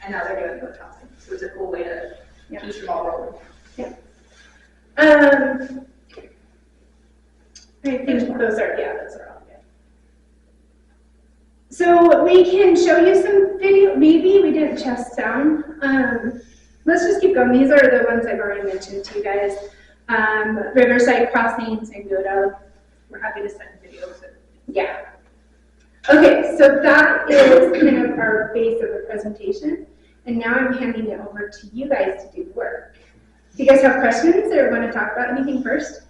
and now they're doing coach housing. So it's a cool way to keep them all rolling. Yeah. I think those are all good. So we can show you some video. Maybe we didn't test sound. Let's just keep going. These are the ones I've already mentioned to you guys. Riverside Crossings and Godo. We're happy to send videos. Yeah. Okay, so that is kind of our base of the presentation. And now I'm handing it over to you guys to do the work. Do you guys have questions or want to talk about anything first?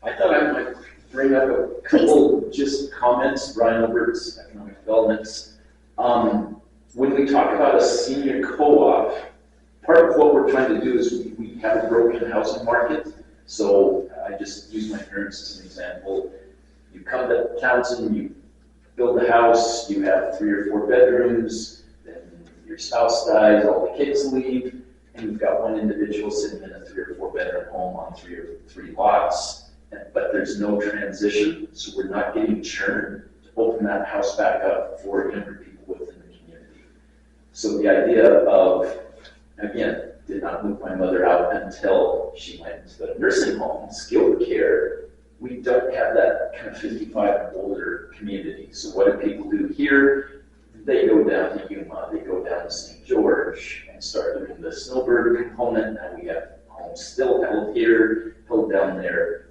I thought I might bring up a couple just comments, Brian Albert's Economic Developments. When we talk about a senior co-op, part of what we're trying to do is we have a broken housing market. So I just use my parents as an example. You come to Townsend, you build a house, you have 3 or 4 bedrooms, then your spouse dies, all the kids leave, and you've got one individual sitting in a 3 or 4 bedroom home on 3 lots, but there's no transition, so we're not getting churn to open that house back up for younger people within the community. So the idea of, again, did not move my mother out until she went to the nursing home, skilled care. We don't have that kind of 55 and older community. So what do people do here? They go down to Yuma, they go down to St. George and start doing the snowbird component. Now we have homes still held here, held down there.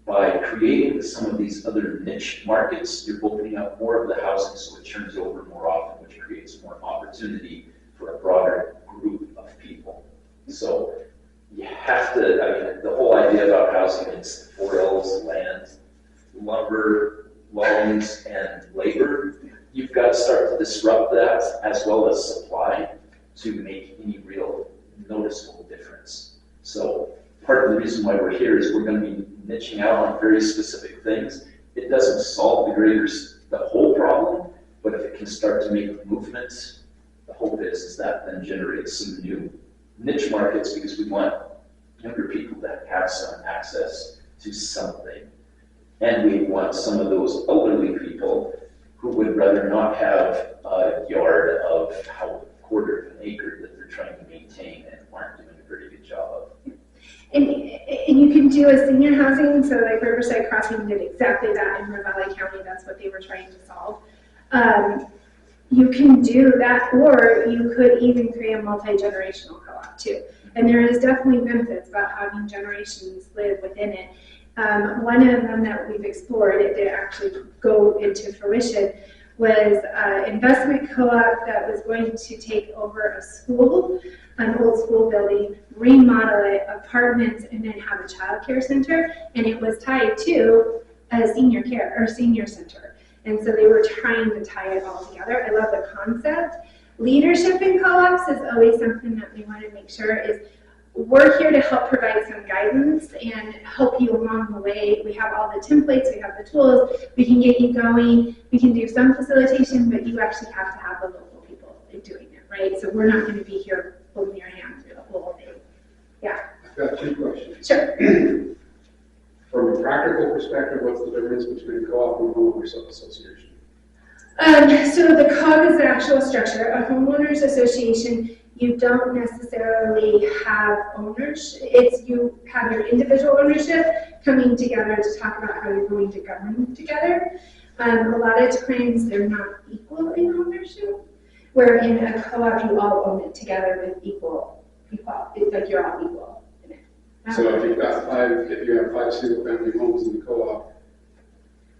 By creating some of these other niche markets, you're opening up more of the housing so it turns over more often, which creates more opportunity for a broader group of people. So you have to, I mean, the whole idea about housing is 4 L's: land, lumber, loans, and labor. You've got to start to disrupt that as well as supply to make any real noticeable difference. So part of the reason why we're here is we're going to be niching out on very specific things. It doesn't solve the whole problem, but if it can start to make movements, the hope is that then generates some new niche markets, because we want younger people to have some access to something. And we want some of those elderly people who would rather not have a yard of a quarter of an acre that they're trying to maintain and aren't doing a very good job of. And you can do a senior housing, so like Riverside Crossing did exactly that in Ravalli County. That's what they were trying to solve. You can do that, or you could even create a multi-generational co-op too. And there is definitely benefits about having generations live within it. One of them that we've explored, it did actually go into fruition, was an investment co-op that was going to take over a school, an old school building, remodel it, apartments, and then have a child care center. And it was tied to a senior care or senior center. And so they were trying to tie it all together. I love the concept. Leadership in co-ops is always something that we want to make sure is we're here to help provide some guidance and help you along the way. We have all the templates, we have the tools, we can get you going, we can do some facilitation, but you actually have to have the local people doing it, right? So we're not going to be here holding your hand through the whole thing. Yeah. I've got 2 questions. Sure. From a practical perspective, what's the difference between a co-op and a homeowners association? So the COG is the actual structure. A homeowners association, you don't necessarily have owners. You have your individual ownership coming together to talk about how you're going to govern together. A lot of times they're not equal in ownership, where in a co-op you all own it together with equal. It's like you're all equal in it. So if you have 5 single-family homes in the co-op,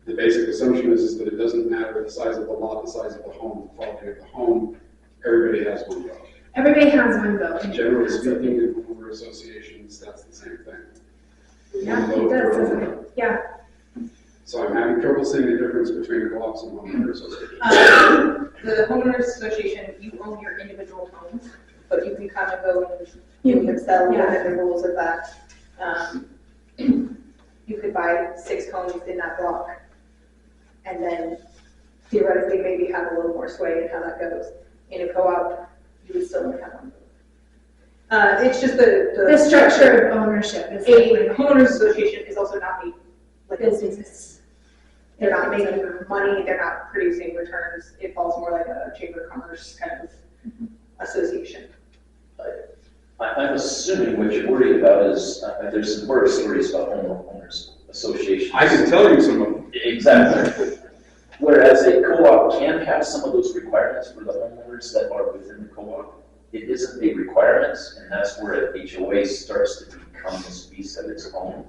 the basic assumption is that it doesn't matter the size of the lot, the size of the home, the quality of the home, everybody has one vote. Everybody has one vote. Generally speaking, in homeowner associations, that's the same thing. Yeah, it does, doesn't it? Yeah. So I'm having trouble seeing the difference between co-ops and homeowner associations. The homeowners association, you own your individual homes, but you can come and go and you can sell within the rules of that. You could buy 6 homes in that block, and then theoretically maybe have a little more sway in how that goes. In a co-op, you would still only have one vote. It's just The structure of ownership is a homeowners association is also not like a business. They're not It's making money, they're not producing returns. It falls more like a chamber of commerce kind of association. I'm assuming what you're worried about is, there's some horror stories about homeowners associations. I can tell you some of them. Exactly. Whereas a co-op can have some of those requirements for the homeowners that are within the co-op. It isn't a requirement, and that's where an HOA starts to become this beast of its own.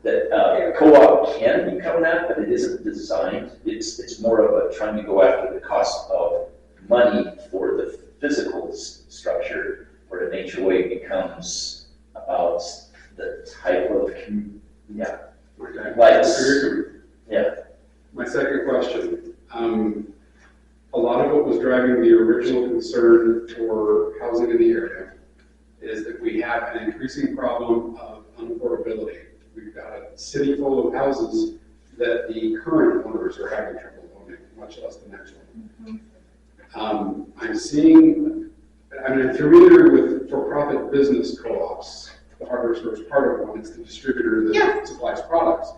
That co-op can become that, but it isn't designed. It's more of a trying to go after the cost of money for the physical structure, where an HOA becomes about the type of, Okay. lights. Yeah. My second question, a lot of what was driving the original concern for housing in the area is that we have an increasing problem of unaffordability. We've got a city full of houses that the current owners are having trouble owning, much less the next one. I'm seeing, I'm familiar with for-profit business co-ops. The hardware store is part of one. It's the distributor that supplies products.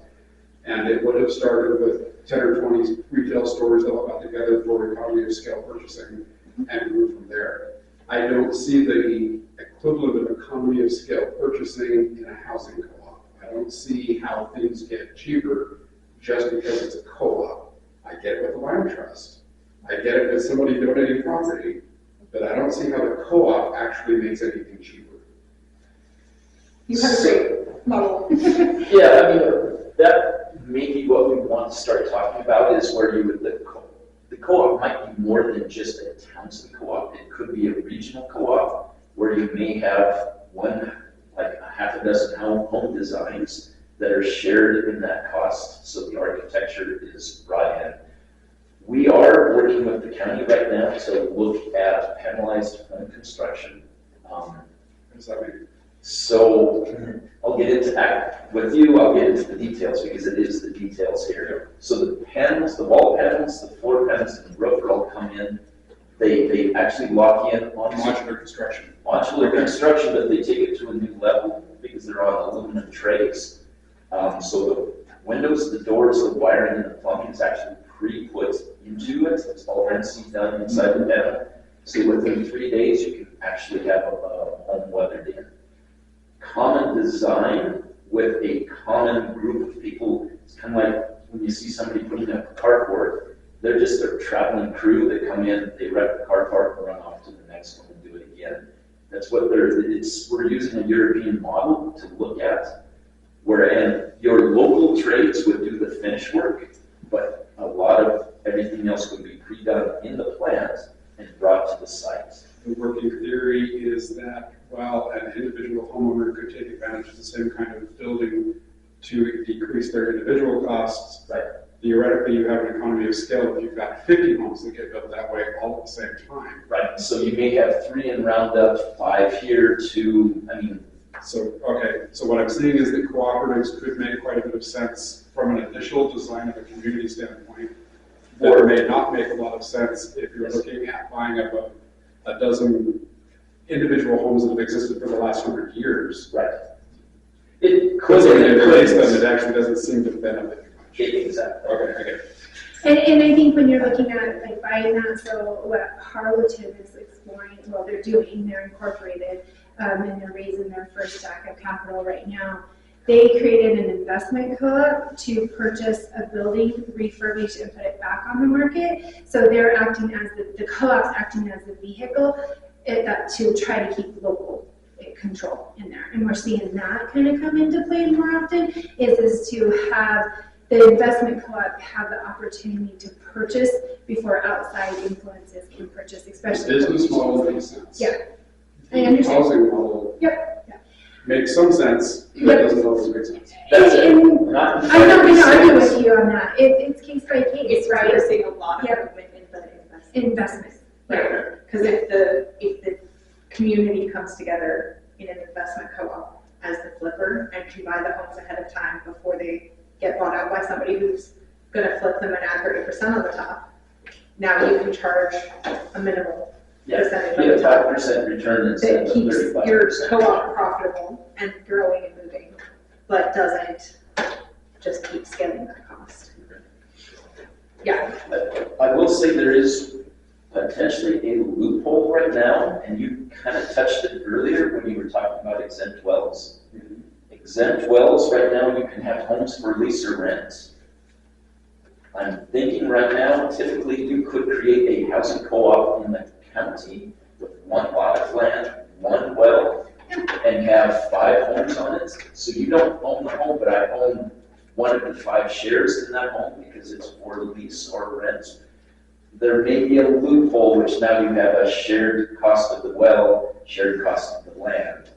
And it would have started with 10 or 20 retail stores that all got together for economy of scale purchasing and grew from there. I don't see the equivalent of economy of scale purchasing in a housing co-op. I don't see how things get cheaper just because it's a co-op. I get it with the land trust. I get it with somebody donating property, but I don't see how the co-op actually makes anything cheaper. You have a great model. Yeah, I mean, that may be what we want to start talking about is where you would, the co-op might be more than just a township co-op. It could be a regional co-op where you may have one, like a half a dozen home designs that are shared in that cost, so the architecture is brought in. We are working with the county right now to look at panelized home construction. What does that mean? So I'll get into that with you. I'll get into the details because it is the details here. So the panels, the wall panels, the floor panels, and the roof all come in. They actually lock in on Modular construction. modular construction, but they take it to a new level because they're on aluminum trays. So the windows, the doors, the wiring, and the plumbing is actually pre-put into it. It's all NC done inside the panel. So within 3 days, you can actually have a home weathered in. Common design with a common group of people. It's kind of like when you see somebody putting up a carport, they're just a traveling crew that come in, they wreck the car park and run off to the next one and do it again. That's what we're using a European model to look at, and your local trades would do the finish work, but a lot of everything else would be pre-done in the plant and brought to the site. The working theory is that while an individual homeowner could take advantage of the same kind of building to decrease their individual costs, Right. theoretically you have an economy of scale if you've got 50 homes that get built that way all at the same time. Right, so you may have 3 in Roundup, 5 here, 2, I mean, So what I'm seeing is that cooperatives could make quite a bit of sense from an initial design of a community standpoint. That may not make a lot of sense if you're looking at buying up a dozen individual homes that have existed for the last 100 years. right. It could Because when you replace them, be. it actually doesn't seem to benefit you much. Exactly. Okay, I get it. And I think when you're looking at like buying that, so what Harlowton is exploring, well, they're doing, they're incorporated, and they're raising their first stack of capital right now. They created an investment co-op to purchase a building, refurbish and put it back on the market. So they're acting as the co-op's acting as the vehicle to try to keep local control in there. And we're seeing that kind of come into play more often is to have the investment co-op have the opportunity to purchase before outside influences can purchase, The especially. business model makes sense. Yeah. I The understand. housing model Yep. makes some sense, but it doesn't always make sense. That's it. And Not I'm not going to argue with sense. you on that. It's case by case, It's right? forcing a lot of Yep. movement in the investment. Investment. Yeah. Because if the community comes together in an investment co-op as the flipper and can buy the homes ahead of time before they get bought out by somebody who's gonna flip them and add 30% on the top, now you can charge a minimal Yeah, percentage you of get the a top 5% return instead that of keeps 35%. your co-op profitable and growing and moving, but doesn't just keep scaling that cost. Yeah, I will say there is potentially a loophole right now, and you kind of touched it earlier when you were talking about exempt wells. Exempt wells, right now, you can have homes for lease or rent. I'm thinking right now, typically you could create a housing co-op in the county with one lot of land, one well, and have 5 homes on it. So you don't own the home, but I own one of the 5 shares in that home because it's for lease or rent. There may be a loophole, which now you have a shared cost of the well, shared cost of the land.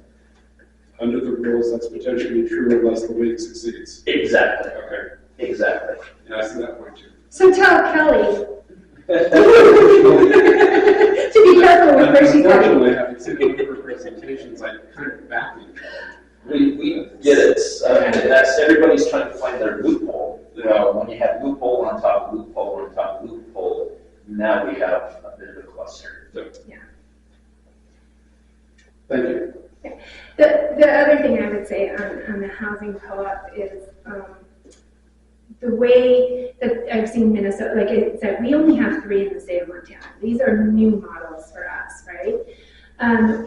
Under the rules, that's potentially true unless the league succeeds. Exactly, Okay, exactly. yeah, I see that point too. So tell Kelly to be careful with where she's going. Unfortunately, having seen a number of presentations, I kind of back you. We get it, and that's, everybody's trying to find their loophole. Well, when you have loophole on top of loophole on top of loophole, now we have a bit of a cluster. Thank you. The other thing I would say on the housing co-op is the way that I've seen Minnesota, like I said, we only have 3 in the state of Montana. These are new models for us, right?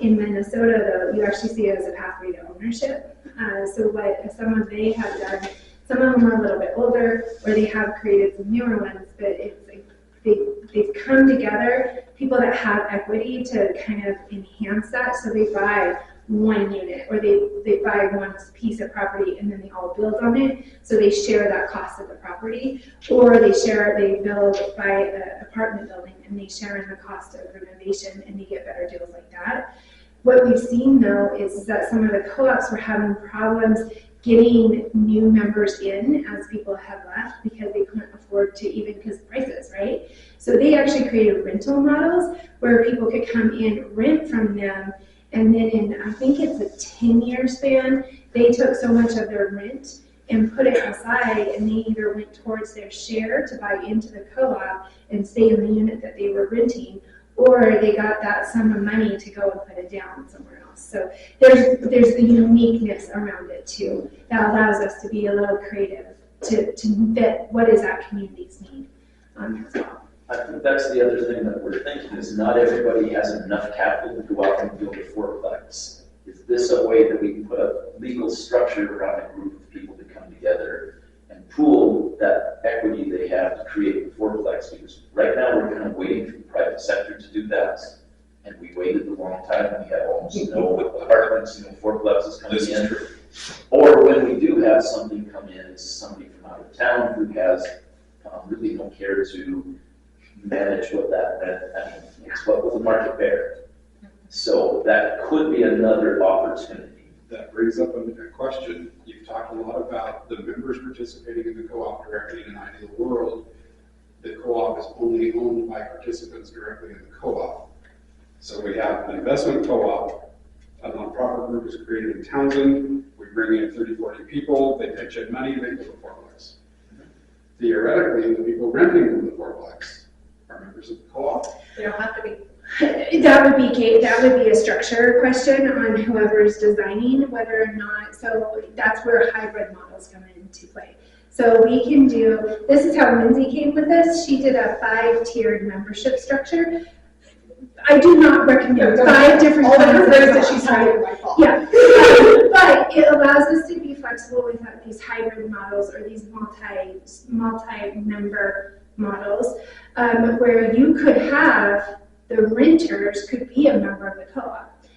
In Minnesota, though, you actually see it as a pathway to ownership. So what some of they have done, some of them are a little bit older, or they have created some newer ones, but it's like they've come together, people that have equity to kind of enhance that. So they buy one unit, or they buy one piece of property and then they all build on it. So they share that cost of the property, or they build by an apartment building and they share in the cost of renovation and they get better deals like that. What we've seen though is that some of the co-ops were having problems getting new members in as people have left because they couldn't afford to, even because prices, right? So they actually created rental models where people could come in, rent from them, and then in, I think it's a 10-year span, they took so much of their rent and put it aside, and they either went towards their share to buy into the co-op and stay in the unit that they were renting, or they got that sum of money to go and put it down somewhere else. So there's the uniqueness around it too that allows us to be a little creative to fit what is that community's need as well. I think that's the other thing that we're thinking is not everybody has enough capital to go out and build a fourplex. Is this a way that we can put a legal structure around a group of people to come together and pool that equity they have to create the fourplex? Because right now we're kind of waiting for the private sector to do that. And we waited a long time. We have almost no apartments, no fourplexes coming in. Or when we do have something come in, it's somebody from out of town who has really no care to manage what that meant. I mean, it's what will the market bear? So that could be another opportunity. That brings up a question. You've talked a lot about the members participating in the co-op directly. In an ideal world, the co-op is only owned by participants directly in the co-op. So we have an investment co-op, a nonprofit group is created in Townsend. We bring in 30, 40 people, they pitch in money, they build a fourplex. Theoretically, the people renting from the fourplex are members of the co-op. They don't have to be. That would be a structure question on whoever's designing whether or not, so that's where hybrid models come into play. So we can do, this is how Lindsay came with this. She did a 5-tiered membership structure. I do not recommend 5 different All the kinds of words that she's co-ops, right? having by fault. Yeah, but it allows us to be flexible with these hybrid models or these multi-member models, where you could have the renters could be a member of the co-op.